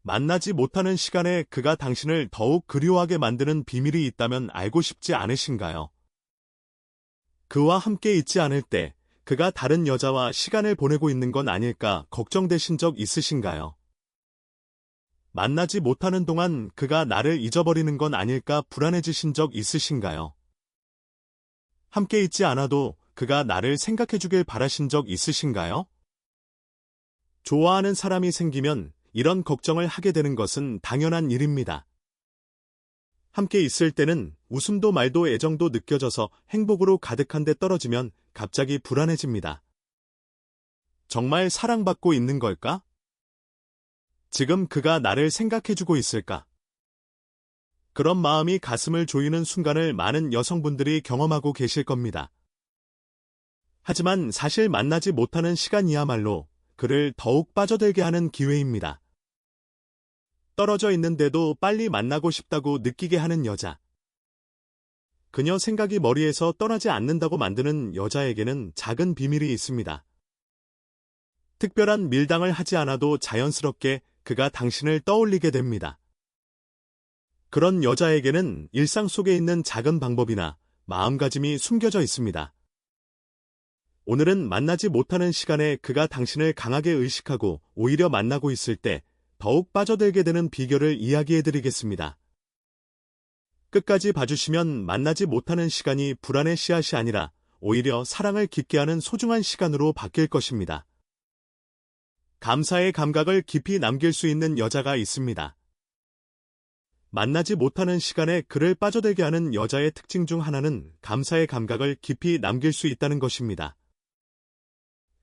만나지 못하는 시간에 그가 당신을 더욱 그리워하게 만드는 비밀이 있다면 알고 싶지 않으신가요? 그와 함께 있지 않을 때 그가 다른 여자와 시간을 보내고 있는 건 아닐까 걱정되신 적 있으신가요? 만나지 못하는 동안 그가 나를 잊어버리는 건 아닐까 불안해지신 적 있으신가요? 함께 있지 않아도 그가 나를 생각해주길 바라신 적 있으신가요? 좋아하는 사람이 생기면 이런 걱정을 하게 되는 것은 당연한 일입니다. 함께 있을 때는 웃음도 말도 애정도 느껴져서 행복으로 가득한데 떨어지면 갑자기 불안해집니다. 정말 사랑받고 있는 걸까? 지금 그가 나를 생각해주고 있을까? 그런 마음이 가슴을 조이는 순간을 많은 여성분들이 경험하고 계실 겁니다. 하지만 사실 만나지 못하는 시간이야말로 그를 더욱 빠져들게 하는 기회입니다. 떨어져 있는데도 빨리 만나고 싶다고 느끼게 하는 여자. 그녀 생각이 머리에서 떠나지 않는다고 만드는 여자에게는 작은 비밀이 있습니다. 특별한 밀당을 하지 않아도 자연스럽게 그가 당신을 떠올리게 됩니다. 그런 여자에게는 일상 속에 있는 작은 방법이나 마음가짐이 숨겨져 있습니다. 오늘은 만나지 못하는 시간에 그가 당신을 강하게 의식하고 오히려 만나고 있을 때 더욱 빠져들게 되는 비결을 이야기해드리겠습니다. 끝까지 봐주시면 만나지 못하는 시간이 불안의 씨앗이 아니라 오히려 사랑을 깊게 하는 소중한 시간으로 바뀔 것입니다. 감사의 감각을 깊이 남길 수 있는 여자가 있습니다. 만나지 못하는 시간에 그를 빠져들게 하는 여자의 특징 중 하나는 감사의 감각을 깊이 남길 수 있다는 것입니다.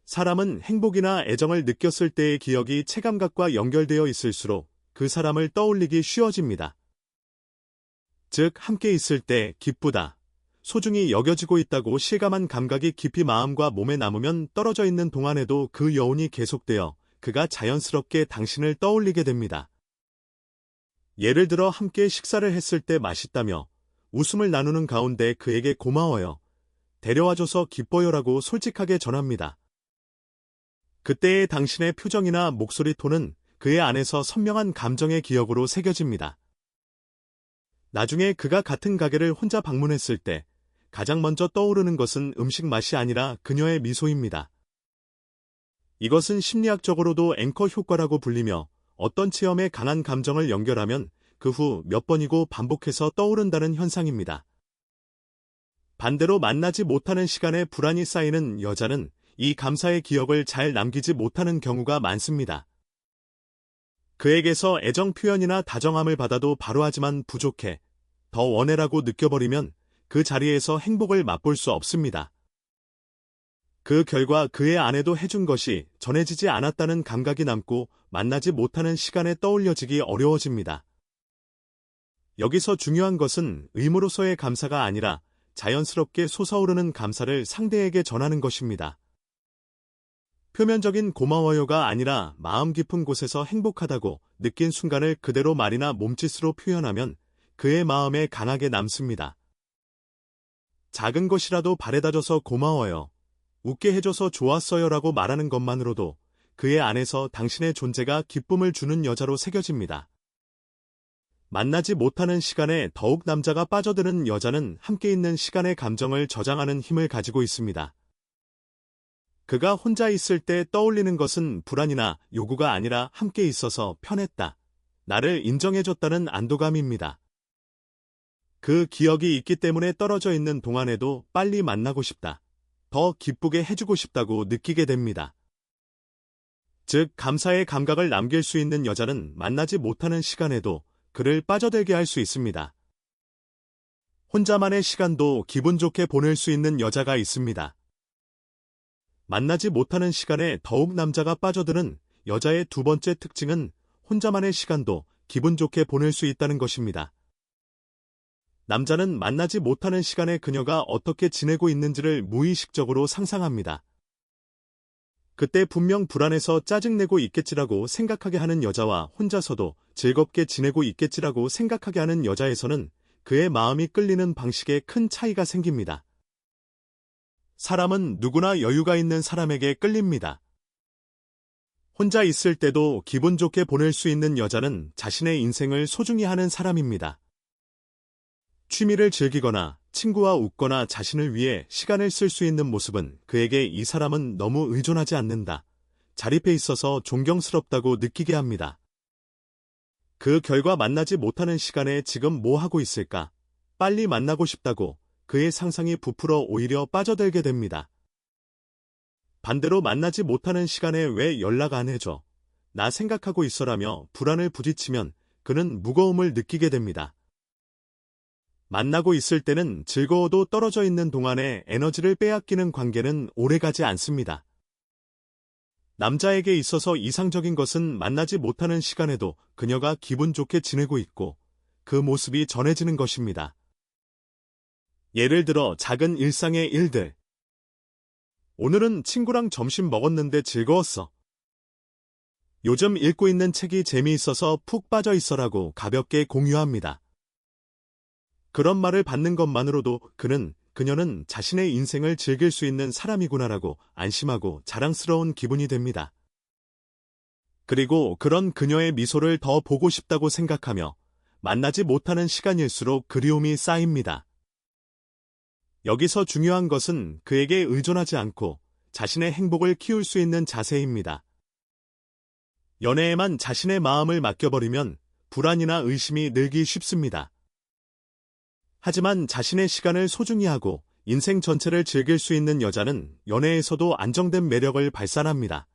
사람은 행복이나 애정을 느꼈을 때의 기억이 체감각과 연결되어 있을수록 그 사람을 떠올리기 쉬워집니다. 즉, 함께 있을 때 기쁘다, 소중히 여겨지고 있다고 실감한 감각이 깊이 마음과 몸에 남으면 떨어져 있는 동안에도 그 여운이 계속되어 그가 자연스럽게 당신을 떠올리게 됩니다. 예를 들어 함께 식사를 했을 때 맛있다며 웃음을 나누는 가운데 그에게 고마워요, 데려와줘서 기뻐요라고 솔직하게 전합니다. 그때의 당신의 표정이나 목소리 톤은 그의 안에서 선명한 감정의 기억으로 새겨집니다. 나중에 그가 같은 가게를 혼자 방문했을 때 가장 먼저 떠오르는 것은 음식 맛이 아니라 그녀의 미소입니다. 이것은 심리학적으로도 앵커 효과라고 불리며 어떤 체험에 강한 감정을 연결하면 그 후 몇 번이고 반복해서 떠오른다는 현상입니다. 반대로 만나지 못하는 시간에 불안이 쌓이는 여자는 이 감사의 기억을 잘 남기지 못하는 경우가 많습니다. 그에게서 애정 표현이나 다정함을 받아도 바로하지만 부족해, 더 원해라고 느껴버리면 그 자리에서 행복을 맛볼 수 없습니다. 그 결과 그의 아내도 해준 것이 전해지지 않았다는 감각이 남고 만나지 못하는 시간에 떠올려지기 어려워집니다. 여기서 중요한 것은 의무로서의 감사가 아니라 자연스럽게 솟아오르는 감사를 상대에게 전하는 것입니다. 표면적인 고마워요가 아니라 마음 깊은 곳에서 행복하다고 느낀 순간을 그대로 말이나 몸짓으로 표현하면 그의 마음에 강하게 남습니다. 작은 것이라도 바래다줘서 고마워요, 웃게 해줘서 좋았어요라고 말하는 것만으로도 그의 안에서 당신의 존재가 기쁨을 주는 여자로 새겨집니다. 만나지 못하는 시간에 더욱 남자가 빠져드는 여자는 함께 있는 시간의 감정을 저장하는 힘을 가지고 있습니다. 그가 혼자 있을 때 떠올리는 것은 불안이나 요구가 아니라 함께 있어서 편했다, 나를 인정해줬다는 안도감입니다. 그 기억이 있기 때문에 떨어져 있는 동안에도 빨리 만나고 싶다, 더 기쁘게 해주고 싶다고 느끼게 됩니다. 즉, 감사의 감각을 남길 수 있는 여자는 만나지 못하는 시간에도 그를 빠져들게 할 수 있습니다. 혼자만의 시간도 기분 좋게 보낼 수 있는 여자가 있습니다. 만나지 못하는 시간에 더욱 남자가 빠져드는 여자의 두 번째 특징은 혼자만의 시간도 기분 좋게 보낼 수 있다는 것입니다. 남자는 만나지 못하는 시간에 그녀가 어떻게 지내고 있는지를 무의식적으로 상상합니다. 그때 분명 불안해서 짜증내고 있겠지라고 생각하게 하는 여자와 혼자서도 즐겁게 지내고 있겠지라고 생각하게 하는 여자에서는 그의 마음이 끌리는 방식에 큰 차이가 생깁니다. 사람은 누구나 여유가 있는 사람에게 끌립니다. 혼자 있을 때도 기분 좋게 보낼 수 있는 여자는 자신의 인생을 소중히 하는 사람입니다. 취미를 즐기거나 친구와 웃거나 자신을 위해 시간을 쓸 수 있는 모습은 그에게 이 사람은 너무 의존하지 않는다, 자립해 있어서 존경스럽다고 느끼게 합니다. 그 결과 만나지 못하는 시간에 지금 뭐 하고 있을까? 빨리 만나고 싶다고 그의 상상이 부풀어 오히려 빠져들게 됩니다. 반대로 만나지 못하는 시간에 왜 연락 안 해줘? 나 생각하고 있어라며 불안을 부딪히면 그는 무거움을 느끼게 됩니다. 만나고 있을 때는 즐거워도 떨어져 있는 동안에 에너지를 빼앗기는 관계는 오래가지 않습니다. 남자에게 있어서 이상적인 것은 만나지 못하는 시간에도 그녀가 기분 좋게 지내고 있고 그 모습이 전해지는 것입니다. 예를 들어 작은 일상의 일들. 오늘은 친구랑 점심 먹었는데 즐거웠어. 요즘 읽고 있는 책이 재미있어서 푹 빠져 있어라고 가볍게 공유합니다. 그런 말을 받는 것만으로도 그녀는 자신의 인생을 즐길 수 있는 사람이구나라고 안심하고 자랑스러운 기분이 됩니다. 그리고 그런 그녀의 미소를 더 보고 싶다고 생각하며 만나지 못하는 시간일수록 그리움이 쌓입니다. 여기서 중요한 것은 그에게 의존하지 않고 자신의 행복을 키울 수 있는 자세입니다. 연애에만 자신의 마음을 맡겨버리면 불안이나 의심이 늘기 쉽습니다. 하지만 자신의 시간을 소중히 하고 인생 전체를 즐길 수 있는 여자는 연애에서도 안정된 매력을 발산합니다.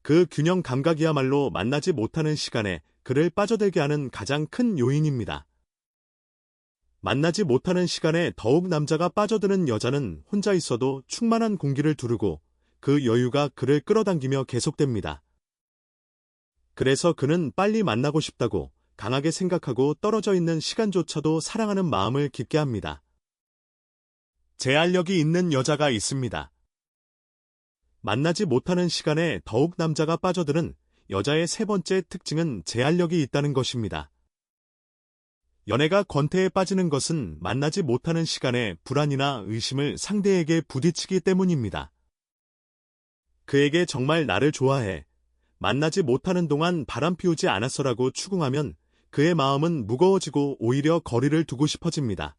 그 균형 감각이야말로 만나지 못하는 시간에 그를 빠져들게 하는 가장 큰 요인입니다. 만나지 못하는 시간에 더욱 남자가 빠져드는 여자는 혼자 있어도 충만한 공기를 두르고 그 여유가 그를 끌어당기며 계속됩니다. 그래서 그는 빨리 만나고 싶다고 강하게 생각하고 떨어져 있는 시간조차도 사랑하는 마음을 깊게 합니다. 제한력이 있는 여자가 있습니다. 만나지 못하는 시간에 더욱 남자가 빠져드는 여자의 세 번째 특징은 제한력이 있다는 것입니다. 연애가 권태에 빠지는 것은 만나지 못하는 시간에 불안이나 의심을 상대에게 부딪히기 때문입니다. 그에게 정말 나를 좋아해, 만나지 못하는 동안 바람 피우지 않았어라고 추궁하면 그의 마음은 무거워지고 오히려 거리를 두고 싶어집니다.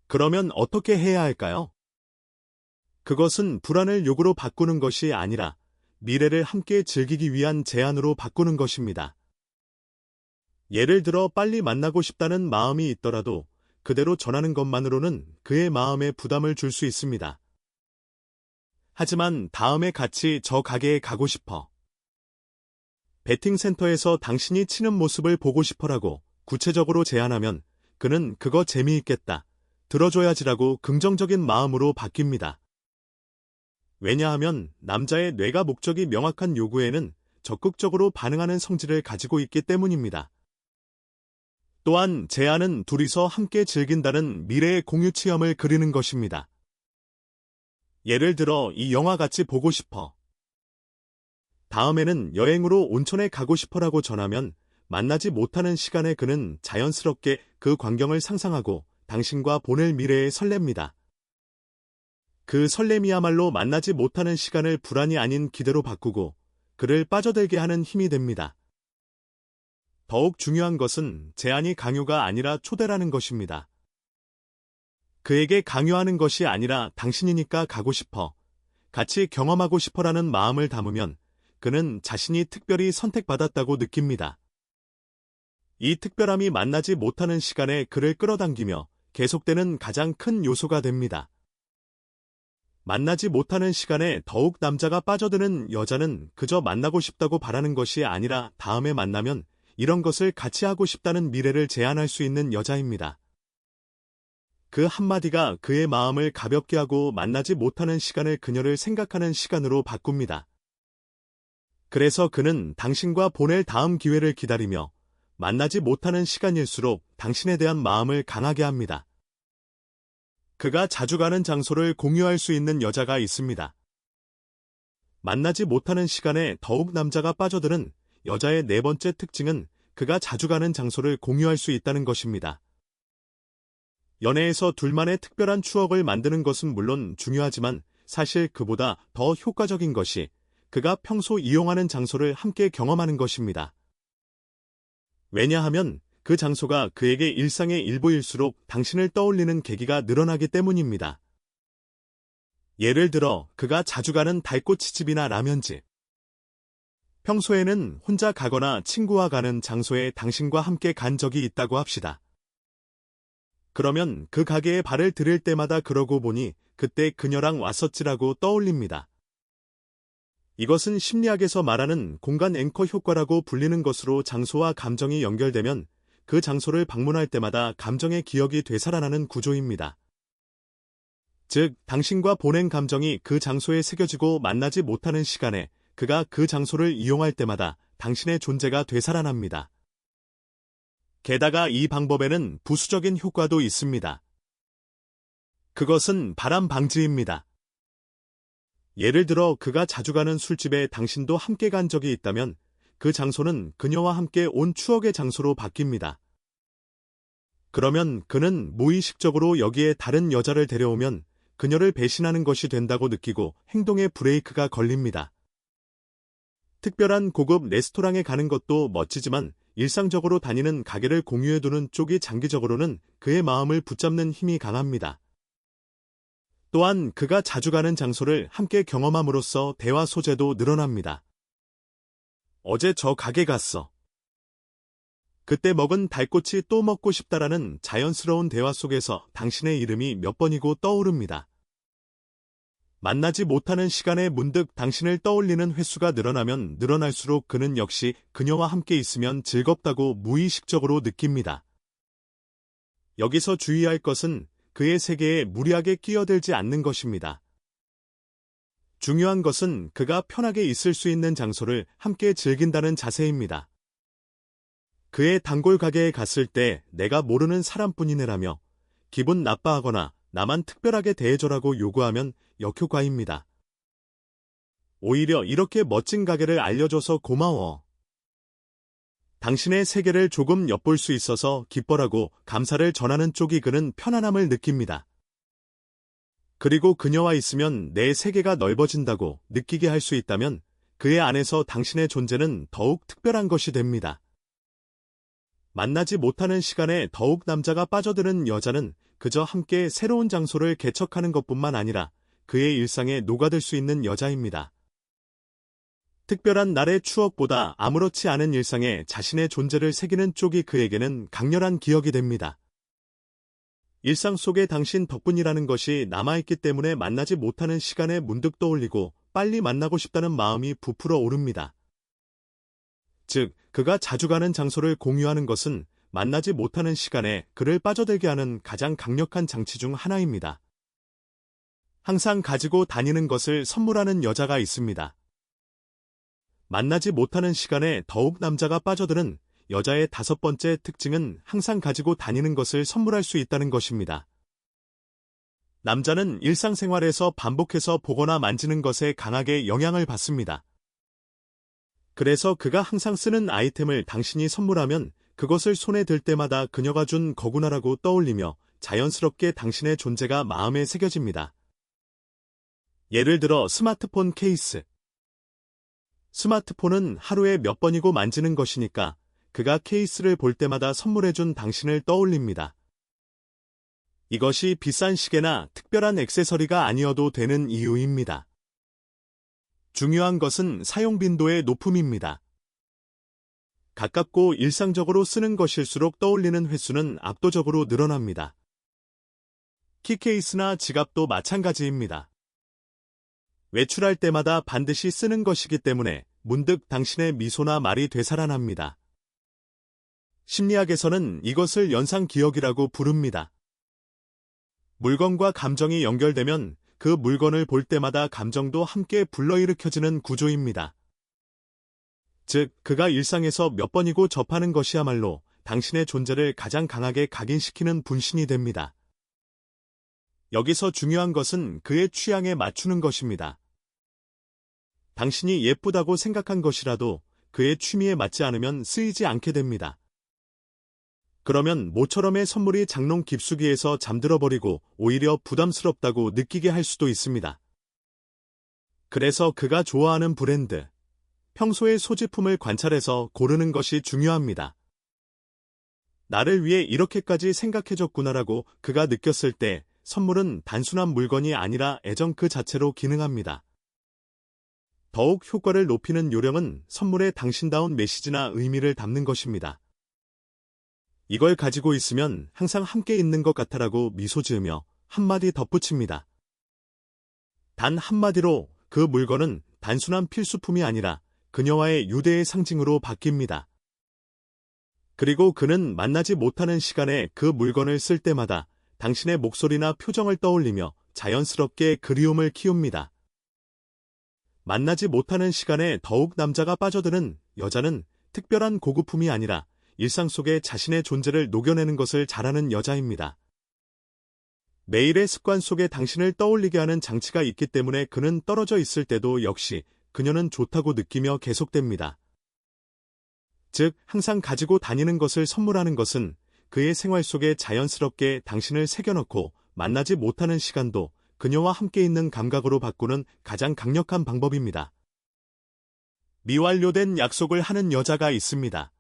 그러면 어떻게 해야 할까요? 그것은 불안을 욕으로 바꾸는 것이 아니라 미래를 함께 즐기기 위한 제안으로 바꾸는 것입니다. 예를 들어 빨리 만나고 싶다는 마음이 있더라도 그대로 전하는 것만으로는 그의 마음에 부담을 줄 수 있습니다. 하지만 다음에 같이 저 가게에 가고 싶어. 베팅센터에서 당신이 치는 모습을 보고 싶어라고 구체적으로 제안하면 그는 그거 재미있겠다, 들어줘야지라고 긍정적인 마음으로 바뀝니다. 왜냐하면 남자의 뇌가 목적이 명확한 요구에는 적극적으로 반응하는 성질을 가지고 있기 때문입니다. 또한 제안은 둘이서 함께 즐긴다는 미래의 공유 체험을 그리는 것입니다. 예를 들어 이 영화 같이 보고 싶어. 다음에는 여행으로 온천에 가고 싶어라고 전하면 만나지 못하는 시간에 그는 자연스럽게 그 광경을 상상하고 당신과 보낼 미래에 설렙니다. 그 설렘이야말로 만나지 못하는 시간을 불안이 아닌 기대로 바꾸고 그를 빠져들게 하는 힘이 됩니다. 더욱 중요한 것은 제안이 강요가 아니라 초대라는 것입니다. 그에게 강요하는 것이 아니라 당신이니까 가고 싶어, 같이 경험하고 싶어라는 마음을 담으면 그는 자신이 특별히 선택받았다고 느낍니다. 이 특별함이 만나지 못하는 시간에 그를 끌어당기며 계속되는 가장 큰 요소가 됩니다. 만나지 못하는 시간에 더욱 남자가 빠져드는 여자는 그저 만나고 싶다고 바라는 것이 아니라 다음에 만나면 이런 것을 같이 하고 싶다는 미래를 제안할 수 있는 여자입니다. 그 한마디가 그의 마음을 가볍게 하고 만나지 못하는 시간을 그녀를 생각하는 시간으로 바꿉니다. 그래서 그는 당신과 보낼 다음 기회를 기다리며 만나지 못하는 시간일수록 당신에 대한 마음을 강하게 합니다. 그가 자주 가는 장소를 공유할 수 있는 여자가 있습니다. 만나지 못하는 시간에 더욱 남자가 빠져드는 여자의 네 번째 특징은 그가 자주 가는 장소를 공유할 수 있다는 것입니다. 연애에서 둘만의 특별한 추억을 만드는 것은 물론 중요하지만 사실 그보다 더 효과적인 것이 그가 평소 이용하는 장소를 함께 경험하는 것입니다. 왜냐하면 그 장소가 그에게 일상의 일부일수록 당신을 떠올리는 계기가 늘어나기 때문입니다. 예를 들어 그가 자주 가는 달꼬치집이나 라면집. 평소에는 혼자 가거나 친구와 가는 장소에 당신과 함께 간 적이 있다고 합시다. 그러면 그 가게에 발을 들일 때마다 그러고 보니 그때 그녀랑 왔었지라고 떠올립니다. 이것은 심리학에서 말하는 공간 앵커 효과라고 불리는 것으로 장소와 감정이 연결되면 그 장소를 방문할 때마다 감정의 기억이 되살아나는 구조입니다. 즉, 당신과 보낸 감정이 그 장소에 새겨지고 만나지 못하는 시간에 그가 그 장소를 이용할 때마다 당신의 존재가 되살아납니다. 게다가 이 방법에는 부수적인 효과도 있습니다. 그것은 바람 방지입니다. 예를 들어 그가 자주 가는 술집에 당신도 함께 간 적이 있다면 그 장소는 그녀와 함께 온 추억의 장소로 바뀝니다. 그러면 그는 무의식적으로 여기에 다른 여자를 데려오면 그녀를 배신하는 것이 된다고 느끼고 행동에 브레이크가 걸립니다. 특별한 고급 레스토랑에 가는 것도 멋지지만 일상적으로 다니는 가게를 공유해두는 쪽이 장기적으로는 그의 마음을 붙잡는 힘이 강합니다. 또한 그가 자주 가는 장소를 함께 경험함으로써 대화 소재도 늘어납니다. 어제 저 가게 갔어. 그때 먹은 달꼬치 또 먹고 싶다라는 자연스러운 대화 속에서 당신의 이름이 몇 번이고 떠오릅니다. 만나지 못하는 시간에 문득 당신을 떠올리는 횟수가 늘어나면 늘어날수록 그는 역시 그녀와 함께 있으면 즐겁다고 무의식적으로 느낍니다. 여기서 주의할 것은 그의 세계에 무리하게 끼어들지 않는 것입니다. 중요한 것은 그가 편하게 있을 수 있는 장소를 함께 즐긴다는 자세입니다. 그의 단골 가게에 갔을 때 내가 모르는 사람뿐이네라며 기분 나빠하거나 나만 특별하게 대해줘라고 요구하면 역효과입니다. 오히려 이렇게 멋진 가게를 알려줘서 고마워. 당신의 세계를 조금 엿볼 수 있어서 기뻐라고 감사를 전하는 쪽이 그는 편안함을 느낍니다. 그리고 그녀와 있으면 내 세계가 넓어진다고 느끼게 할 수 있다면 그의 안에서 당신의 존재는 더욱 특별한 것이 됩니다. 만나지 못하는 시간에 더욱 남자가 빠져드는 여자는 그저 함께 새로운 장소를 개척하는 것뿐만 아니라 그의 일상에 녹아들 수 있는 여자입니다. 특별한 날의 추억보다 아무렇지 않은 일상에 자신의 존재를 새기는 쪽이 그에게는 강렬한 기억이 됩니다. 일상 속에 당신 덕분이라는 것이 남아있기 때문에 만나지 못하는 시간에 문득 떠올리고 빨리 만나고 싶다는 마음이 부풀어 오릅니다. 즉, 그가 자주 가는 장소를 공유하는 것은 만나지 못하는 시간에 그를 빠져들게 하는 가장 강력한 장치 중 하나입니다. 항상 가지고 다니는 것을 선물하는 여자가 있습니다. 만나지 못하는 시간에 더욱 남자가 빠져드는 여자의 5번째 특징은 항상 가지고 다니는 것을 선물할 수 있다는 것입니다. 남자는 일상생활에서 반복해서 보거나 만지는 것에 강하게 영향을 받습니다. 그래서 그가 항상 쓰는 아이템을 당신이 선물하면 그것을 손에 들 때마다 그녀가 준 거구나라고 떠올리며 자연스럽게 당신의 존재가 마음에 새겨집니다. 예를 들어 스마트폰 케이스. 스마트폰은 하루에 몇 번이고 만지는 것이니까 그가 케이스를 볼 때마다 선물해준 당신을 떠올립니다. 이것이 비싼 시계나 특별한 액세서리가 아니어도 되는 이유입니다. 중요한 것은 사용 빈도의 높음입니다. 가깝고 일상적으로 쓰는 것일수록 떠올리는 횟수는 압도적으로 늘어납니다. 키케이스나 지갑도 마찬가지입니다. 외출할 때마다 반드시 쓰는 것이기 때문에 문득 당신의 미소나 말이 되살아납니다. 심리학에서는 이것을 연상기억이라고 부릅니다. 물건과 감정이 연결되면 그 물건을 볼 때마다 감정도 함께 불러일으켜지는 구조입니다. 즉, 그가 일상에서 몇 번이고 접하는 것이야말로 당신의 존재를 가장 강하게 각인시키는 분신이 됩니다. 여기서 중요한 것은 그의 취향에 맞추는 것입니다. 당신이 예쁘다고 생각한 것이라도 그의 취미에 맞지 않으면 쓰이지 않게 됩니다. 그러면 모처럼의 선물이 장롱 깊숙이에서 잠들어버리고 오히려 부담스럽다고 느끼게 할 수도 있습니다. 그래서 그가 좋아하는 브랜드, 평소의 소지품을 관찰해서 고르는 것이 중요합니다. 나를 위해 이렇게까지 생각해줬구나라고 그가 느꼈을 때 선물은 단순한 물건이 아니라 애정 그 자체로 기능합니다. 더욱 효과를 높이는 요령은 선물에 당신다운 메시지나 의미를 담는 것입니다. 이걸 가지고 있으면 항상 함께 있는 것 같아라고 미소 지으며 한마디 덧붙입니다. 단 한마디로 그 물건은 단순한 필수품이 아니라 그녀와의 유대의 상징으로 바뀝니다. 그리고 그는 만나지 못하는 시간에 그 물건을 쓸 때마다 당신의 목소리나 표정을 떠올리며 자연스럽게 그리움을 키웁니다. 만나지 못하는 시간에 더욱 남자가 빠져드는 여자는 특별한 고급품이 아니라 일상 속에 자신의 존재를 녹여내는 것을 잘하는 여자입니다. 매일의 습관 속에 당신을 떠올리게 하는 장치가 있기 때문에 그는 떨어져 있을 때도 역시 그녀는 좋다고 느끼며 계속됩니다. 즉, 항상 가지고 다니는 것을 선물하는 것은 그의 생활 속에 자연스럽게 당신을 새겨넣고 만나지 못하는 시간도 그녀와 함께 있는 감각으로 바꾸는 가장 강력한 방법입니다. 미완료된 약속을 하는 여자가 있습니다.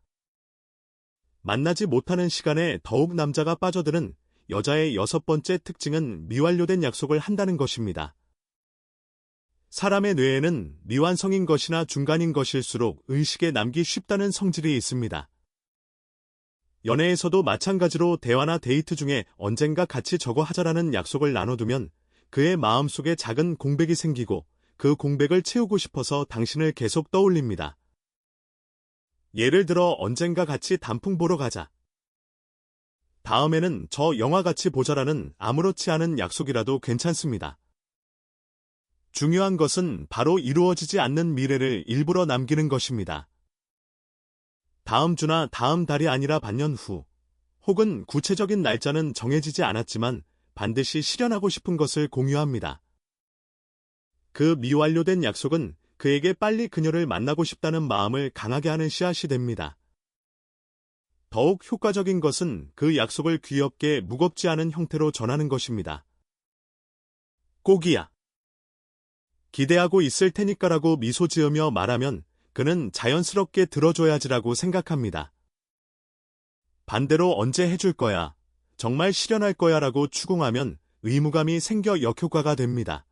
만나지 못하는 시간에 더욱 남자가 빠져드는 여자의 6번째 특징은 미완료된 약속을 한다는 것입니다. 사람의 뇌에는 미완성인 것이나 중간인 것일수록 의식에 남기 쉽다는 성질이 있습니다. 연애에서도 마찬가지로 대화나 데이트 중에 언젠가 같이 저거 하자라는 약속을 나눠두면 그의 마음속에 작은 공백이 생기고 그 공백을 채우고 싶어서 당신을 계속 떠올립니다. 예를 들어 언젠가 같이 단풍 보러 가자. 다음에는 저 영화 같이 보자라는 아무렇지 않은 약속이라도 괜찮습니다. 중요한 것은 바로 이루어지지 않는 미래를 일부러 남기는 것입니다. 다음 주나 다음 달이 아니라 반년 후, 혹은 구체적인 날짜는 정해지지 않았지만 반드시 실현하고 싶은 것을 공유합니다. 그 미완료된 약속은 그에게 빨리 그녀를 만나고 싶다는 마음을 강하게 하는 씨앗이 됩니다. 더욱 효과적인 것은 그 약속을 귀엽게 무겁지 않은 형태로 전하는 것입니다. 꼭이야. 기대하고 있을 테니까라고 미소 지으며 말하면 그는 자연스럽게 들어줘야지라고 생각합니다. 반대로 언제 해줄 거야, 정말 실현할 거야라고 추궁하면 의무감이 생겨 역효과가 됩니다.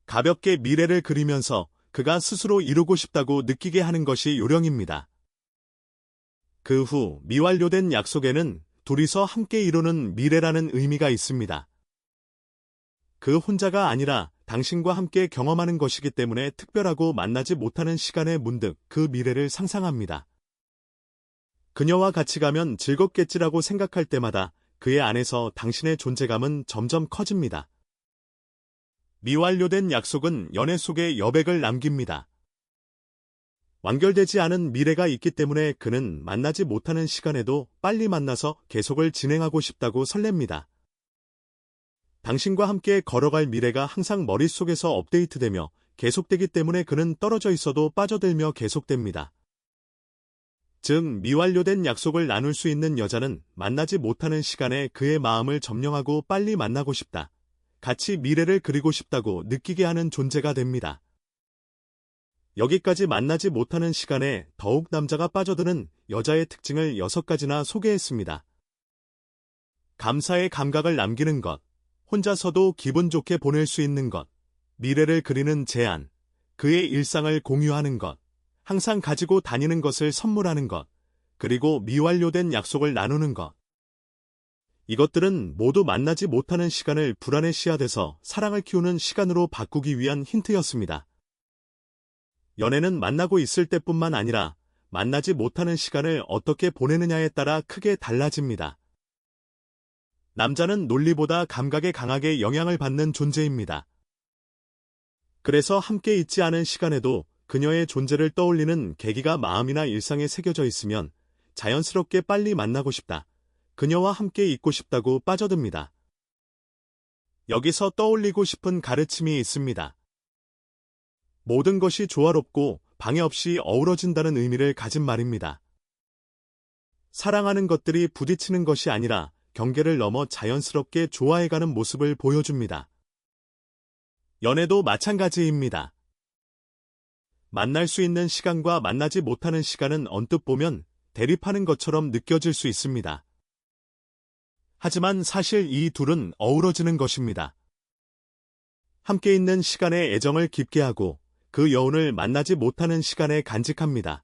가볍게 미래를 그리면서 그가 스스로 이루고 싶다고 느끼게 하는 것이 요령입니다. 그 후 미완료된 약속에는 둘이서 함께 이루는 미래라는 의미가 있습니다. 그 혼자가 아니라 당신과 함께 경험하는 것이기 때문에 특별하고 만나지 못하는 시간에 문득 그 미래를 상상합니다. 그녀와 같이 가면 즐겁겠지라고 생각할 때마다 그의 안에서 당신의 존재감은 점점 커집니다. 미완료된 약속은 연애 속에 여백을 남깁니다. 완결되지 않은 미래가 있기 때문에 그는 만나지 못하는 시간에도 빨리 만나서 계속을 진행하고 싶다고 설렙니다. 당신과 함께 걸어갈 미래가 항상 머릿속에서 업데이트되며 계속되기 때문에 그는 떨어져 있어도 빠져들며 계속됩니다. 즉, 미완료된 약속을 나눌 수 있는 여자는 만나지 못하는 시간에 그의 마음을 점령하고 빨리 만나고 싶다, 같이 미래를 그리고 싶다고 느끼게 하는 존재가 됩니다. 여기까지 만나지 못하는 시간에 더욱 남자가 빠져드는 여자의 특징을 6가지나 소개했습니다. 감사의 감각을 남기는 것, 혼자서도 기분 좋게 보낼 수 있는 것, 미래를 그리는 제안, 그의 일상을 공유하는 것, 항상 가지고 다니는 것을 선물하는 것, 그리고 미완료된 약속을 나누는 것. 이것들은 모두 만나지 못하는 시간을 불안의 씨앗에서 사랑을 키우는 시간으로 바꾸기 위한 힌트였습니다. 연애는 만나고 있을 때뿐만 아니라 만나지 못하는 시간을 어떻게 보내느냐에 따라 크게 달라집니다. 남자는 논리보다 감각에 강하게 영향을 받는 존재입니다. 그래서 함께 있지 않은 시간에도 그녀의 존재를 떠올리는 계기가 마음이나 일상에 새겨져 있으면 자연스럽게 빨리 만나고 싶다, 그녀와 함께 있고 싶다고 빠져듭니다. 여기서 떠올리고 싶은 가르침이 있습니다. 모든 것이 조화롭고 방해 없이 어우러진다는 의미를 가진 말입니다. 사랑하는 것들이 부딪히는 것이 아니라 경계를 넘어 자연스럽게 좋아해가는 모습을 보여줍니다. 연애도 마찬가지입니다. 만날 수 있는 시간과 만나지 못하는 시간은 언뜻 보면 대립하는 것처럼 느껴질 수 있습니다. 하지만 사실 이 둘은 어우러지는 것입니다. 함께 있는 시간에 애정을 깊게 하고 그 여운을 만나지 못하는 시간에 간직합니다.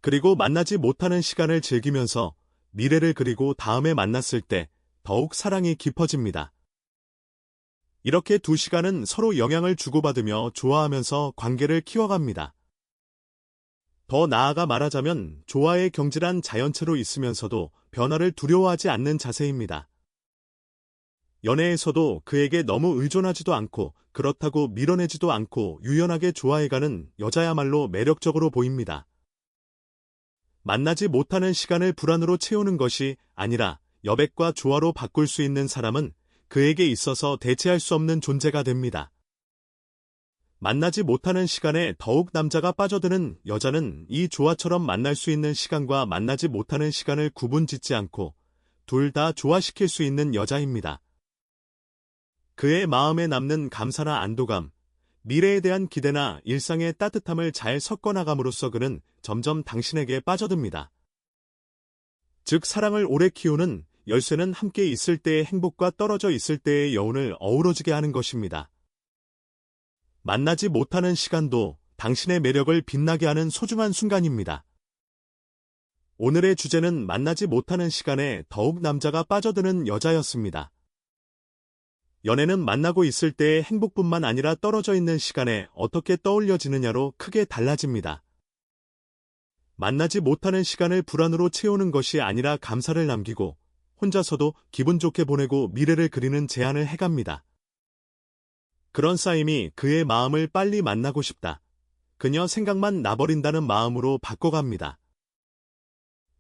그리고 만나지 못하는 시간을 즐기면서 미래를 그리고 다음에 만났을 때 더욱 사랑이 깊어집니다. 이렇게 두 시간은 서로 영향을 주고받으며 좋아하면서 관계를 키워갑니다. 더 나아가 말하자면 조화의 경질한 자연체로 있으면서도 변화를 두려워하지 않는 자세입니다. 연애에서도 그에게 너무 의존하지도 않고 그렇다고 밀어내지도 않고 유연하게 좋아해가는 여자야말로 매력적으로 보입니다. 만나지 못하는 시간을 불안으로 채우는 것이 아니라 여백과 조화로 바꿀 수 있는 사람은 그에게 있어서 대체할 수 없는 존재가 됩니다. 만나지 못하는 시간에 더욱 남자가 빠져드는 여자는 이 조화처럼 만날 수 있는 시간과 만나지 못하는 시간을 구분짓지 않고 둘 다 조화시킬 수 있는 여자입니다. 그의 마음에 남는 감사나 안도감, 미래에 대한 기대나 일상의 따뜻함을 잘 섞어나감으로써 그는 점점 당신에게 빠져듭니다. 즉 사랑을 오래 키우는 열쇠는 함께 있을 때의 행복과 떨어져 있을 때의 여운을 어우러지게 하는 것입니다. 만나지 못하는 시간도 당신의 매력을 빛나게 하는 소중한 순간입니다. 오늘의 주제는 만나지 못하는 시간에 더욱 남자가 빠져드는 여자였습니다. 연애는 만나고 있을 때의 행복뿐만 아니라 떨어져 있는 시간에 어떻게 떠올려지느냐로 크게 달라집니다. 만나지 못하는 시간을 불안으로 채우는 것이 아니라 감사를 남기고 혼자서도 기분 좋게 보내고 미래를 그리는 제안을 해갑니다. 그런 싸임이 그의 마음을 빨리 만나고 싶다. 그녀 생각만 나버린다는 마음으로 바꿔갑니다.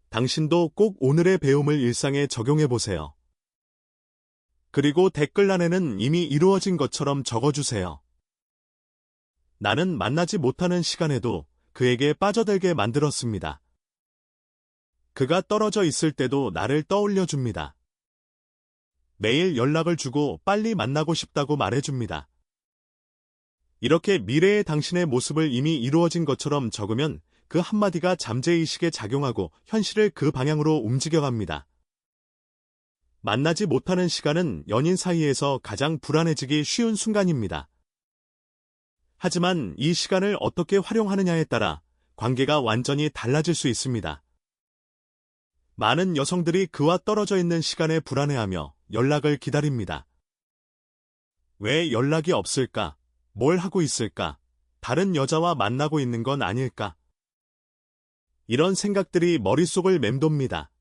당신도 꼭 오늘의 배움을 일상에 적용해보세요. 그리고 댓글란에는 이미 이루어진 것처럼 적어주세요. 나는 만나지 못하는 시간에도 그에게 빠져들게 만들었습니다. 그가 떨어져 있을 때도 나를 떠올려줍니다. 매일 연락을 주고 빨리 만나고 싶다고 말해줍니다. 이렇게 미래의 당신의 모습을 이미 이루어진 것처럼 적으면 그 한마디가 잠재의식에 작용하고 현실을 그 방향으로 움직여갑니다. 만나지 못하는 시간은 연인 사이에서 가장 불안해지기 쉬운 순간입니다. 하지만 이 시간을 어떻게 활용하느냐에 따라 관계가 완전히 달라질 수 있습니다. 많은 여성들이 그와 떨어져 있는 시간에 불안해하며 연락을 기다립니다. 왜 연락이 없을까? 뭘 하고 있을까? 다른 여자와 만나고 있는 건 아닐까? 이런 생각들이 머릿속을 맴돕니다.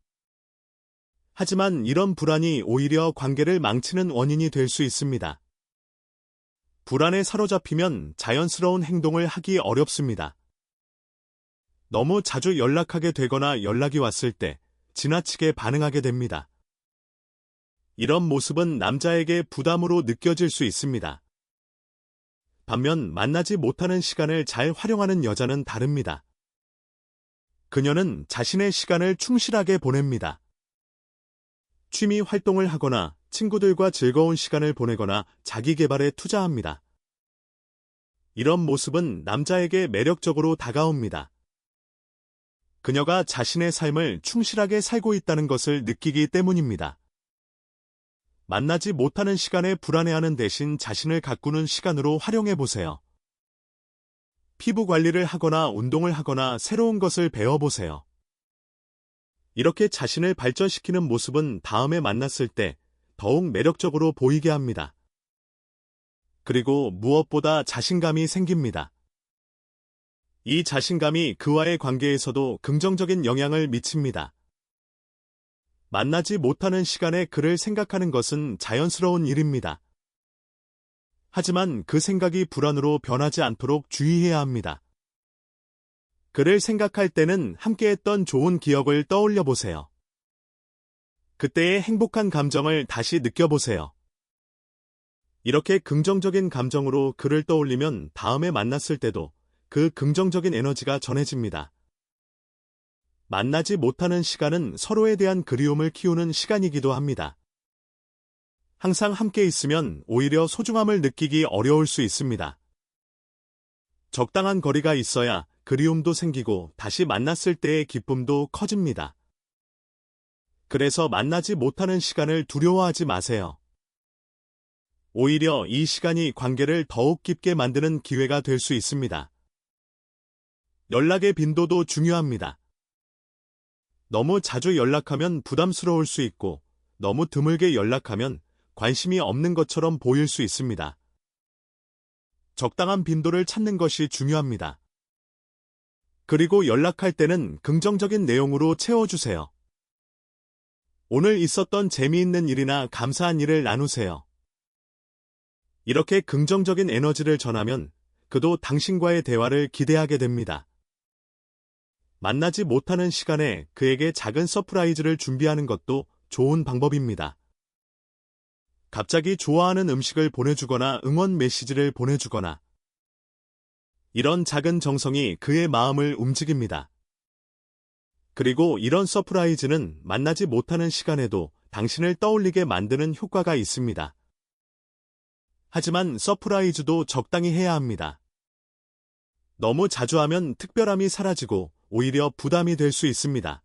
하지만 이런 불안이 오히려 관계를 망치는 원인이 될 수 있습니다. 불안에 사로잡히면 자연스러운 행동을 하기 어렵습니다. 너무 자주 연락하게 되거나 연락이 왔을 때 지나치게 반응하게 됩니다. 이런 모습은 남자에게 부담으로 느껴질 수 있습니다. 반면 만나지 못하는 시간을 잘 활용하는 여자는 다릅니다. 그녀는 자신의 시간을 충실하게 보냅니다. 취미 활동을 하거나 친구들과 즐거운 시간을 보내거나 자기 개발에 투자합니다. 이런 모습은 남자에게 매력적으로 다가옵니다. 그녀가 자신의 삶을 충실하게 살고 있다는 것을 느끼기 때문입니다. 만나지 못하는 시간에 불안해하는 대신 자신을 가꾸는 시간으로 활용해보세요. 피부 관리를 하거나 운동을 하거나 새로운 것을 배워보세요. 이렇게 자신을 발전시키는 모습은 다음에 만났을 때 더욱 매력적으로 보이게 합니다. 그리고 무엇보다 자신감이 생깁니다. 이 자신감이 그와의 관계에서도 긍정적인 영향을 미칩니다. 만나지 못하는 시간에 그를 생각하는 것은 자연스러운 일입니다. 하지만 그 생각이 불안으로 변하지 않도록 주의해야 합니다. 그를 생각할 때는 함께했던 좋은 기억을 떠올려 보세요. 그때의 행복한 감정을 다시 느껴보세요. 이렇게 긍정적인 감정으로 그를 떠올리면 다음에 만났을 때도 그 긍정적인 에너지가 전해집니다. 만나지 못하는 시간은 서로에 대한 그리움을 키우는 시간이기도 합니다. 항상 함께 있으면 오히려 소중함을 느끼기 어려울 수 있습니다. 적당한 거리가 있어야 그리움도 생기고 다시 만났을 때의 기쁨도 커집니다. 그래서 만나지 못하는 시간을 두려워하지 마세요. 오히려 이 시간이 관계를 더욱 깊게 만드는 기회가 될 수 있습니다. 연락의 빈도도 중요합니다. 너무 자주 연락하면 부담스러울 수 있고, 너무 드물게 연락하면 관심이 없는 것처럼 보일 수 있습니다. 적당한 빈도를 찾는 것이 중요합니다. 그리고 연락할 때는 긍정적인 내용으로 채워주세요. 오늘 있었던 재미있는 일이나 감사한 일을 나누세요. 이렇게 긍정적인 에너지를 전하면 그도 당신과의 대화를 기대하게 됩니다. 만나지 못하는 시간에 그에게 작은 서프라이즈를 준비하는 것도 좋은 방법입니다. 갑자기 좋아하는 음식을 보내주거나 응원 메시지를 보내주거나, 이런 작은 정성이 그의 마음을 움직입니다. 그리고 이런 서프라이즈는 만나지 못하는 시간에도 당신을 떠올리게 만드는 효과가 있습니다. 하지만 서프라이즈도 적당히 해야 합니다. 너무 자주 하면 특별함이 사라지고 오히려 부담이 될 수 있습니다.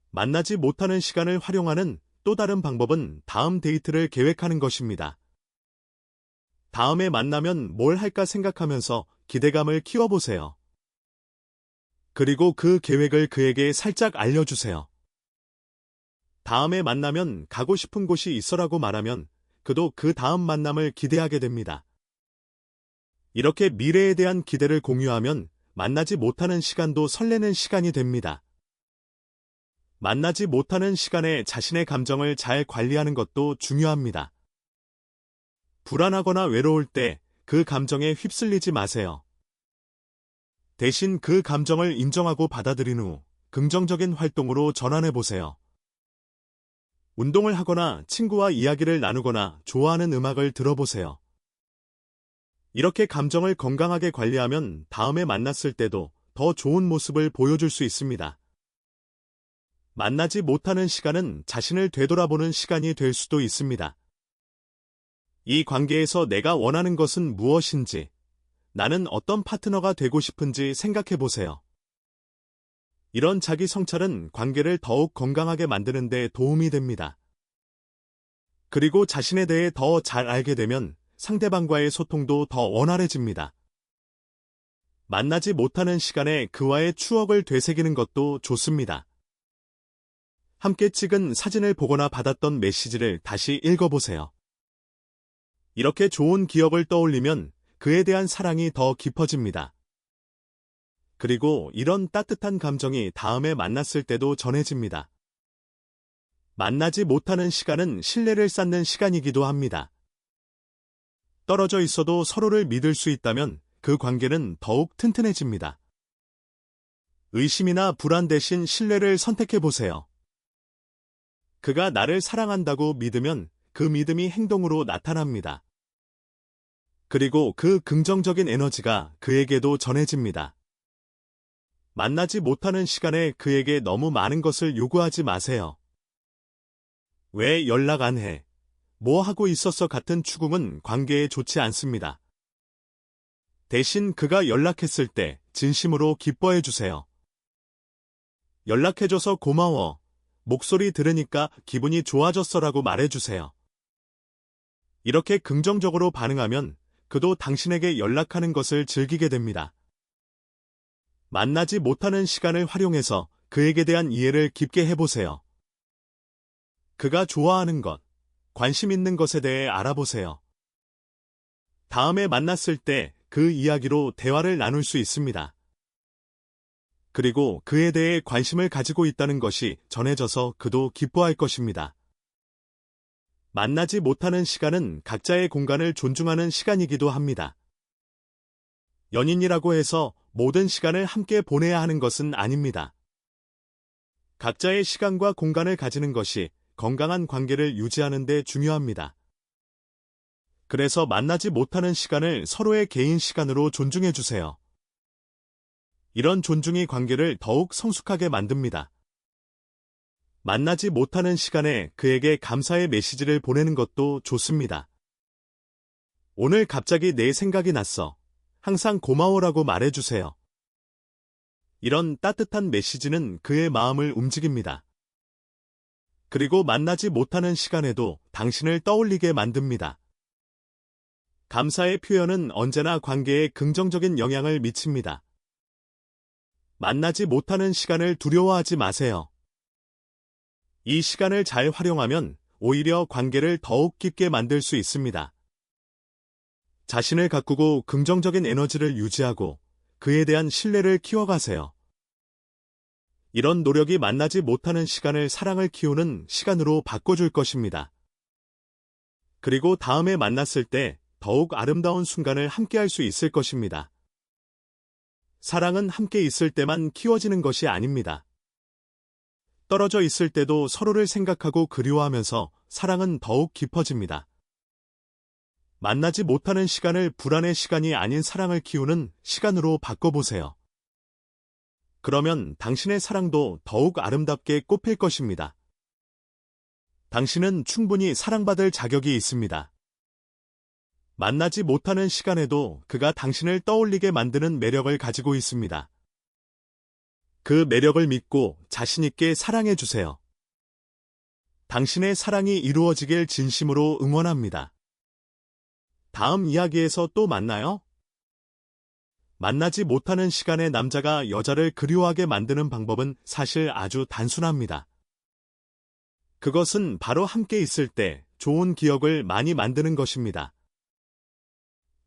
만나지 못하는 시간을 활용하는 또 다른 방법은 다음 데이트를 계획하는 것입니다. 다음에 만나면 뭘 할까 생각하면서 기대감을 키워보세요. 그리고 그 계획을 그에게 살짝 알려주세요. 다음에 만나면 가고 싶은 곳이 있어라고 말하면 그도 그 다음 만남을 기대하게 됩니다. 이렇게 미래에 대한 기대를 공유하면 만나지 못하는 시간도 설레는 시간이 됩니다. 만나지 못하는 시간에 자신의 감정을 잘 관리하는 것도 중요합니다. 불안하거나 외로울 때 그 감정에 휩쓸리지 마세요. 대신 그 감정을 인정하고 받아들인 후 긍정적인 활동으로 전환해보세요. 운동을 하거나 친구와 이야기를 나누거나 좋아하는 음악을 들어보세요. 이렇게 감정을 건강하게 관리하면 다음에 만났을 때도 더 좋은 모습을 보여줄 수 있습니다. 만나지 못하는 시간은 자신을 되돌아보는 시간이 될 수도 있습니다. 이 관계에서 내가 원하는 것은 무엇인지, 나는 어떤 파트너가 되고 싶은지 생각해 보세요. 이런 자기 성찰은 관계를 더욱 건강하게 만드는 데 도움이 됩니다. 그리고 자신에 대해 더 잘 알게 되면 상대방과의 소통도 더 원활해집니다. 만나지 못하는 시간에 그와의 추억을 되새기는 것도 좋습니다. 함께 찍은 사진을 보거나 받았던 메시지를 다시 읽어보세요. 이렇게 좋은 기억을 떠올리면 그에 대한 사랑이 더 깊어집니다. 그리고 이런 따뜻한 감정이 다음에 만났을 때도 전해집니다. 만나지 못하는 시간은 신뢰를 쌓는 시간이기도 합니다. 떨어져 있어도 서로를 믿을 수 있다면 그 관계는 더욱 튼튼해집니다. 의심이나 불안 대신 신뢰를 선택해보세요. 그가 나를 사랑한다고 믿으면 그 믿음이 행동으로 나타납니다. 그리고 그 긍정적인 에너지가 그에게도 전해집니다. 만나지 못하는 시간에 그에게 너무 많은 것을 요구하지 마세요. 왜 연락 안 해? 뭐 하고 있었어 같은 추궁은 관계에 좋지 않습니다. 대신 그가 연락했을 때 진심으로 기뻐해 주세요. 연락해줘서 고마워. 목소리 들으니까 기분이 좋아졌어라고 말해주세요. 이렇게 긍정적으로 반응하면 그도 당신에게 연락하는 것을 즐기게 됩니다. 만나지 못하는 시간을 활용해서 그에게 대한 이해를 깊게 해보세요. 그가 좋아하는 것, 관심 있는 것에 대해 알아보세요. 다음에 만났을 때 그 이야기로 대화를 나눌 수 있습니다. 그리고 그에 대해 관심을 가지고 있다는 것이 전해져서 그도 기뻐할 것입니다. 만나지 못하는 시간은 각자의 공간을 존중하는 시간이기도 합니다. 연인이라고 해서 모든 시간을 함께 보내야 하는 것은 아닙니다. 각자의 시간과 공간을 가지는 것이 건강한 관계를 유지하는 데 중요합니다. 그래서 만나지 못하는 시간을 서로의 개인 시간으로 존중해 주세요. 이런 존중이 관계를 더욱 성숙하게 만듭니다. 만나지 못하는 시간에 그에게 감사의 메시지를 보내는 것도 좋습니다. 오늘 갑자기 내 생각이 났어. 항상 고마워라고 말해주세요. 이런 따뜻한 메시지는 그의 마음을 움직입니다. 그리고 만나지 못하는 시간에도 당신을 떠올리게 만듭니다. 감사의 표현은 언제나 관계에 긍정적인 영향을 미칩니다. 만나지 못하는 시간을 두려워하지 마세요. 이 시간을 잘 활용하면 오히려 관계를 더욱 깊게 만들 수 있습니다. 자신을 가꾸고 긍정적인 에너지를 유지하고 그에 대한 신뢰를 키워가세요. 이런 노력이 만나지 못하는 시간을 사랑을 키우는 시간으로 바꿔줄 것입니다. 그리고 다음에 만났을 때 더욱 아름다운 순간을 함께할 수 있을 것입니다. 사랑은 함께 있을 때만 키워지는 것이 아닙니다. 떨어져 있을 때도 서로를 생각하고 그리워하면서 사랑은 더욱 깊어집니다. 만나지 못하는 시간을 불안의 시간이 아닌 사랑을 키우는 시간으로 바꿔보세요. 그러면 당신의 사랑도 더욱 아름답게 꽃필 것입니다. 당신은 충분히 사랑받을 자격이 있습니다. 만나지 못하는 시간에도 그가 당신을 떠올리게 만드는 매력을 가지고 있습니다. 그 매력을 믿고 자신있게 사랑해주세요. 당신의 사랑이 이루어지길 진심으로 응원합니다. 다음 이야기에서 또 만나요. 만나지 못하는 시간에 남자가 여자를 그리워하게 만드는 방법은 사실 아주 단순합니다. 그것은 바로 함께 있을 때 좋은 기억을 많이 만드는 것입니다.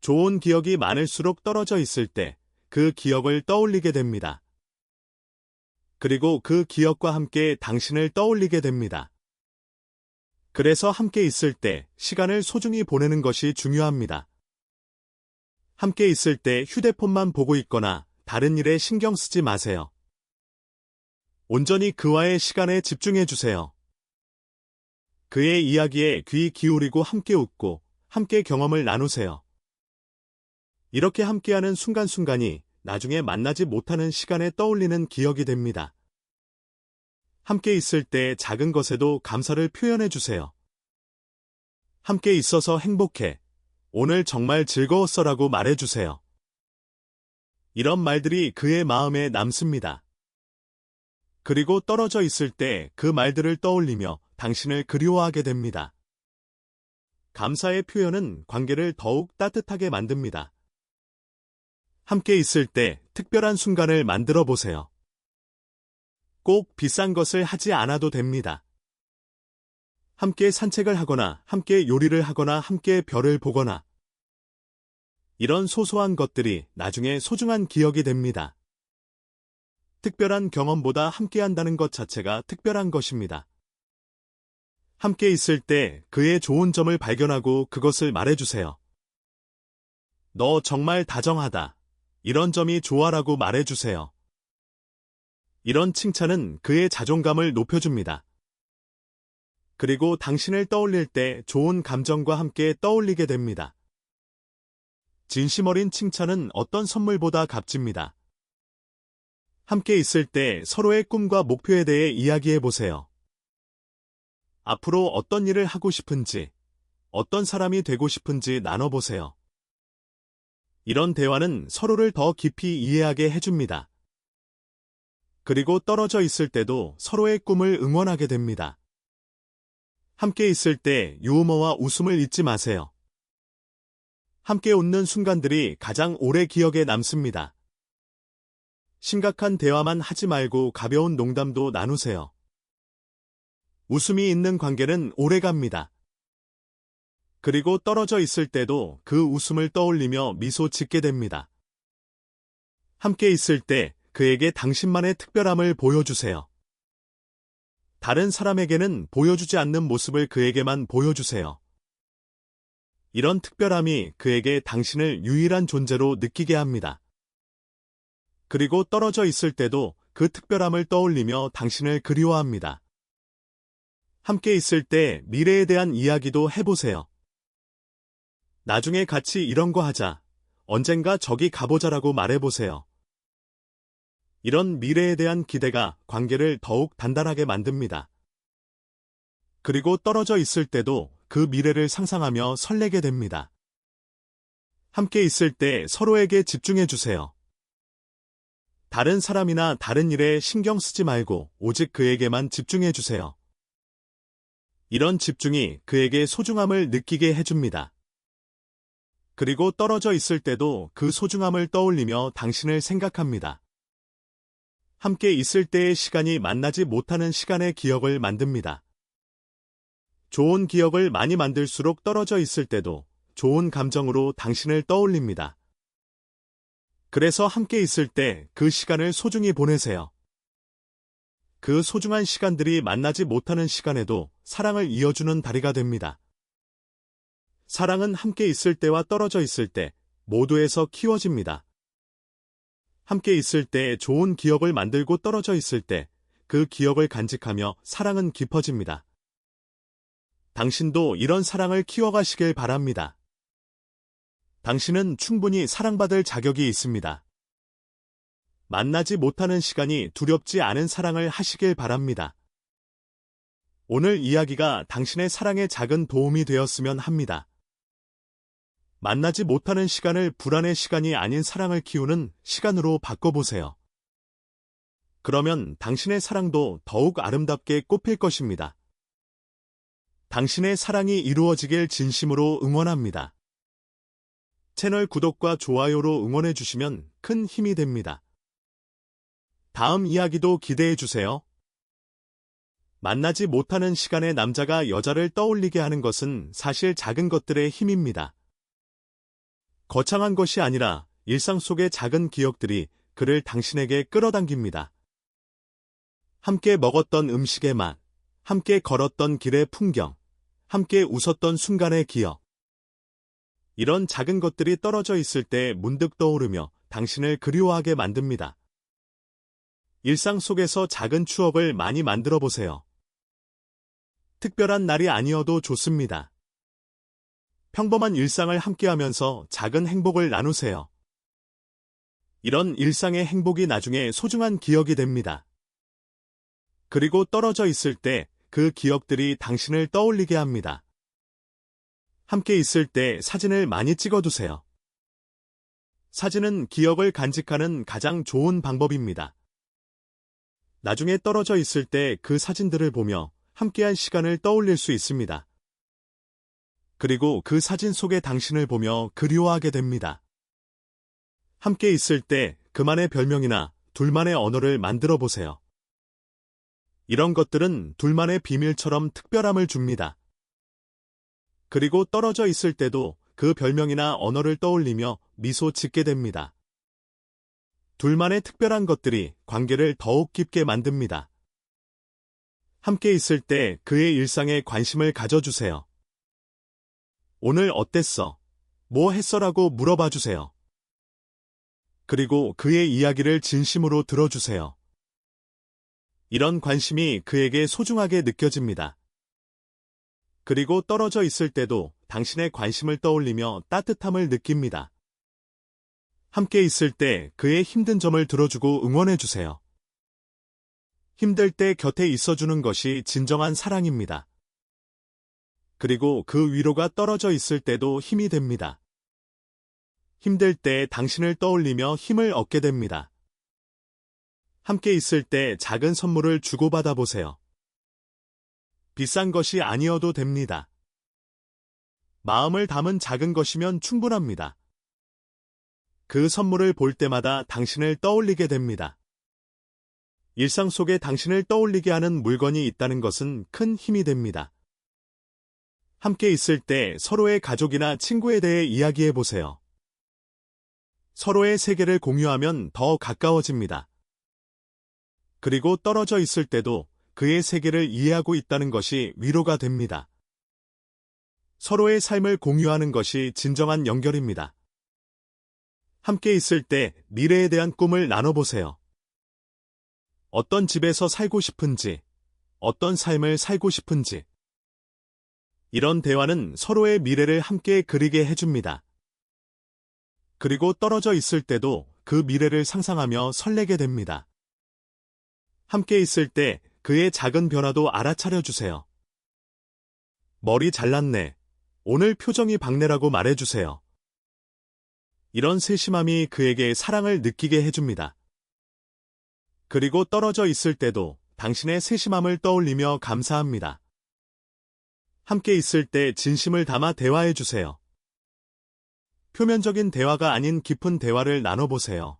좋은 기억이 많을수록 떨어져 있을 때 그 기억을 떠올리게 됩니다. 그리고 그 기억과 함께 당신을 떠올리게 됩니다. 그래서 함께 있을 때 시간을 소중히 보내는 것이 중요합니다. 함께 있을 때 휴대폰만 보고 있거나 다른 일에 신경 쓰지 마세요. 온전히 그와의 시간에 집중해 주세요. 그의 이야기에 귀 기울이고 함께 웃고 함께 경험을 나누세요. 이렇게 함께하는 순간순간이 나중에 만나지 못하는 시간에 떠올리는 기억이 됩니다. 함께 있을 때 작은 것에도 감사를 표현해 주세요. 함께 있어서 행복해. 오늘 정말 즐거웠어라고 말해 주세요. 이런 말들이 그의 마음에 남습니다. 그리고 떨어져 있을 때 그 말들을 떠올리며 당신을 그리워하게 됩니다. 감사의 표현은 관계를 더욱 따뜻하게 만듭니다. 함께 있을 때 특별한 순간을 만들어 보세요. 꼭 비싼 것을 하지 않아도 됩니다. 함께 산책을 하거나 함께 요리를 하거나 함께 별을 보거나 이런 소소한 것들이 나중에 소중한 기억이 됩니다. 특별한 경험보다 함께 한다는 것 자체가 특별한 것입니다. 함께 있을 때 그의 좋은 점을 발견하고 그것을 말해주세요. 너 정말 다정하다. 이런 점이 좋아라고 말해주세요. 이런 칭찬은 그의 자존감을 높여줍니다. 그리고 당신을 떠올릴 때 좋은 감정과 함께 떠올리게 됩니다. 진심 어린 칭찬은 어떤 선물보다 값집니다. 함께 있을 때 서로의 꿈과 목표에 대해 이야기해 보세요. 앞으로 어떤 일을 하고 싶은지, 어떤 사람이 되고 싶은지 나눠보세요. 이런 대화는 서로를 더 깊이 이해하게 해줍니다. 그리고 떨어져 있을 때도 서로의 꿈을 응원하게 됩니다. 함께 있을 때 유머와 웃음을 잊지 마세요. 함께 웃는 순간들이 가장 오래 기억에 남습니다. 심각한 대화만 하지 말고 가벼운 농담도 나누세요. 웃음이 있는 관계는 오래갑니다. 그리고 떨어져 있을 때도 그 웃음을 떠올리며 미소 짓게 됩니다. 함께 있을 때 그에게 당신만의 특별함을 보여주세요. 다른 사람에게는 보여주지 않는 모습을 그에게만 보여주세요. 이런 특별함이 그에게 당신을 유일한 존재로 느끼게 합니다. 그리고 떨어져 있을 때도 그 특별함을 떠올리며 당신을 그리워합니다. 함께 있을 때 미래에 대한 이야기도 해보세요. 나중에 같이 이런 거 하자. 언젠가 저기 가보자라고 말해보세요. 이런 미래에 대한 기대가 관계를 더욱 단단하게 만듭니다. 그리고 떨어져 있을 때도 그 미래를 상상하며 설레게 됩니다. 함께 있을 때 서로에게 집중해 주세요. 다른 사람이나 다른 일에 신경 쓰지 말고 오직 그에게만 집중해 주세요. 이런 집중이 그에게 소중함을 느끼게 해줍니다. 그리고 떨어져 있을 때도 그 소중함을 떠올리며 당신을 생각합니다. 함께 있을 때의 시간이 만나지 못하는 시간의 기억을 만듭니다. 좋은 기억을 많이 만들수록 떨어져 있을 때도 좋은 감정으로 당신을 떠올립니다. 그래서 함께 있을 때 그 시간을 소중히 보내세요. 그 소중한 시간들이 만나지 못하는 시간에도 사랑을 이어주는 다리가 됩니다. 사랑은 함께 있을 때와 떨어져 있을 때 모두에서 키워집니다. 함께 있을 때 좋은 기억을 만들고 떨어져 있을 때 그 기억을 간직하며 사랑은 깊어집니다. 당신도 이런 사랑을 키워가시길 바랍니다. 당신은 충분히 사랑받을 자격이 있습니다. 만나지 못하는 시간이 두렵지 않은 사랑을 하시길 바랍니다. 오늘 이야기가 당신의 사랑에 작은 도움이 되었으면 합니다. 만나지 못하는 시간을 불안의 시간이 아닌 사랑을 키우는 시간으로 바꿔보세요. 그러면 당신의 사랑도 더욱 아름답게 꽃필 것입니다. 당신의 사랑이 이루어지길 진심으로 응원합니다. 채널 구독과 좋아요로 응원해 주시면 큰 힘이 됩니다. 다음 이야기도 기대해 주세요. 만나지 못하는 시간에 남자가 여자를 떠올리게 하는 것은 사실 작은 것들의 힘입니다. 거창한 것이 아니라 일상 속의 작은 기억들이 그를 당신에게 끌어당깁니다. 함께 먹었던 음식의 맛, 함께 걸었던 길의 풍경, 함께 웃었던 순간의 기억. 이런 작은 것들이 떨어져 있을 때 문득 떠오르며 당신을 그리워하게 만듭니다. 일상 속에서 작은 추억을 많이 만들어 보세요. 특별한 날이 아니어도 좋습니다. 평범한 일상을 함께하면서 작은 행복을 나누세요. 이런 일상의 행복이 나중에 소중한 기억이 됩니다. 그리고 떨어져 있을 때 그 기억들이 당신을 떠올리게 합니다. 함께 있을 때 사진을 많이 찍어두세요. 사진은 기억을 간직하는 가장 좋은 방법입니다. 나중에 떨어져 있을 때 그 사진들을 보며 함께한 시간을 떠올릴 수 있습니다. 그리고 그 사진 속의 당신을 보며 그리워하게 됩니다. 함께 있을 때 그만의 별명이나 둘만의 언어를 만들어 보세요. 이런 것들은 둘만의 비밀처럼 특별함을 줍니다. 그리고 떨어져 있을 때도 그 별명이나 언어를 떠올리며 미소 짓게 됩니다. 둘만의 특별한 것들이 관계를 더욱 깊게 만듭니다. 함께 있을 때 그의 일상에 관심을 가져주세요. 오늘 어땠어? 뭐 했어라고 물어봐 주세요. 그리고 그의 이야기를 진심으로 들어주세요. 이런 관심이 그에게 소중하게 느껴집니다. 그리고 떨어져 있을 때도 당신의 관심을 떠올리며 따뜻함을 느낍니다. 함께 있을 때 그의 힘든 점을 들어주고 응원해주세요. 힘들 때 곁에 있어주는 것이 진정한 사랑입니다. 그리고 그 위로가 떨어져 있을 때도 힘이 됩니다. 힘들 때 당신을 떠올리며 힘을 얻게 됩니다. 함께 있을 때 작은 선물을 주고받아 보세요. 비싼 것이 아니어도 됩니다. 마음을 담은 작은 것이면 충분합니다. 그 선물을 볼 때마다 당신을 떠올리게 됩니다. 일상 속에 당신을 떠올리게 하는 물건이 있다는 것은 큰 힘이 됩니다. 함께 있을 때 서로의 가족이나 친구에 대해 이야기해 보세요. 서로의 세계를 공유하면 더 가까워집니다. 그리고 떨어져 있을 때도 그의 세계를 이해하고 있다는 것이 위로가 됩니다. 서로의 삶을 공유하는 것이 진정한 연결입니다. 함께 있을 때 미래에 대한 꿈을 나눠보세요. 어떤 집에서 살고 싶은지, 어떤 삶을 살고 싶은지. 이런 대화는 서로의 미래를 함께 그리게 해줍니다. 그리고 떨어져 있을 때도 그 미래를 상상하며 설레게 됩니다. 함께 있을 때 그의 작은 변화도 알아차려 주세요. 머리 잘랐네. 오늘 표정이 박내라고 말해주세요. 이런 세심함이 그에게 사랑을 느끼게 해줍니다. 그리고 떨어져 있을 때도 당신의 세심함을 떠올리며 감사합니다. 함께 있을 때 진심을 담아 대화해주세요. 표면적인 대화가 아닌 깊은 대화를 나눠보세요.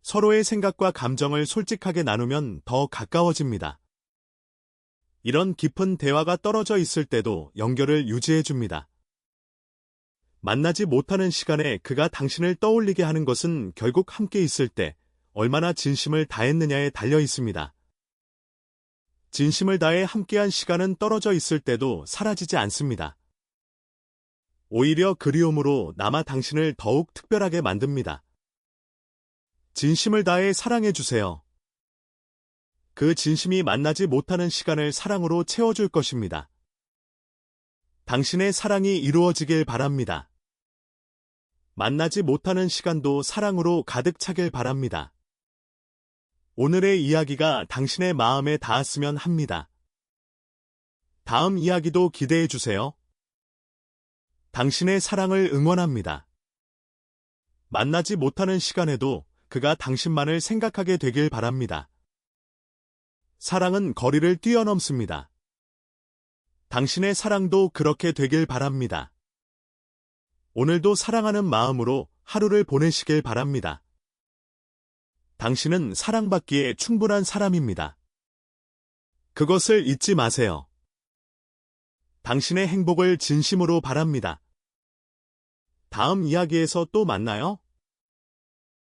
서로의 생각과 감정을 솔직하게 나누면 더 가까워집니다. 이런 깊은 대화가 떨어져 있을 때도 연결을 유지해줍니다. 만나지 못하는 시간에 그가 당신을 떠올리게 하는 것은 결국 함께 있을 때 얼마나 진심을 다했느냐에 달려 있습니다. 진심을 다해 함께한 시간은 떨어져 있을 때도 사라지지 않습니다. 오히려 그리움으로 남아 당신을 더욱 특별하게 만듭니다. 진심을 다해 사랑해주세요. 그 진심이 만나지 못하는 시간을 사랑으로 채워줄 것입니다. 당신의 사랑이 이루어지길 바랍니다. 만나지 못하는 시간도 사랑으로 가득 차길 바랍니다. 오늘의 이야기가 당신의 마음에 닿았으면 합니다. 다음 이야기도 기대해주세요. 당신의 사랑을 응원합니다. 만나지 못하는 시간에도 그가 당신만을 생각하게 되길 바랍니다. 사랑은 거리를 뛰어넘습니다. 당신의 사랑도 그렇게 되길 바랍니다. 오늘도 사랑하는 마음으로 하루를 보내시길 바랍니다. 당신은 사랑받기에 충분한 사람입니다. 그것을 잊지 마세요. 당신의 행복을 진심으로 바랍니다. 다음 이야기에서 또 만나요.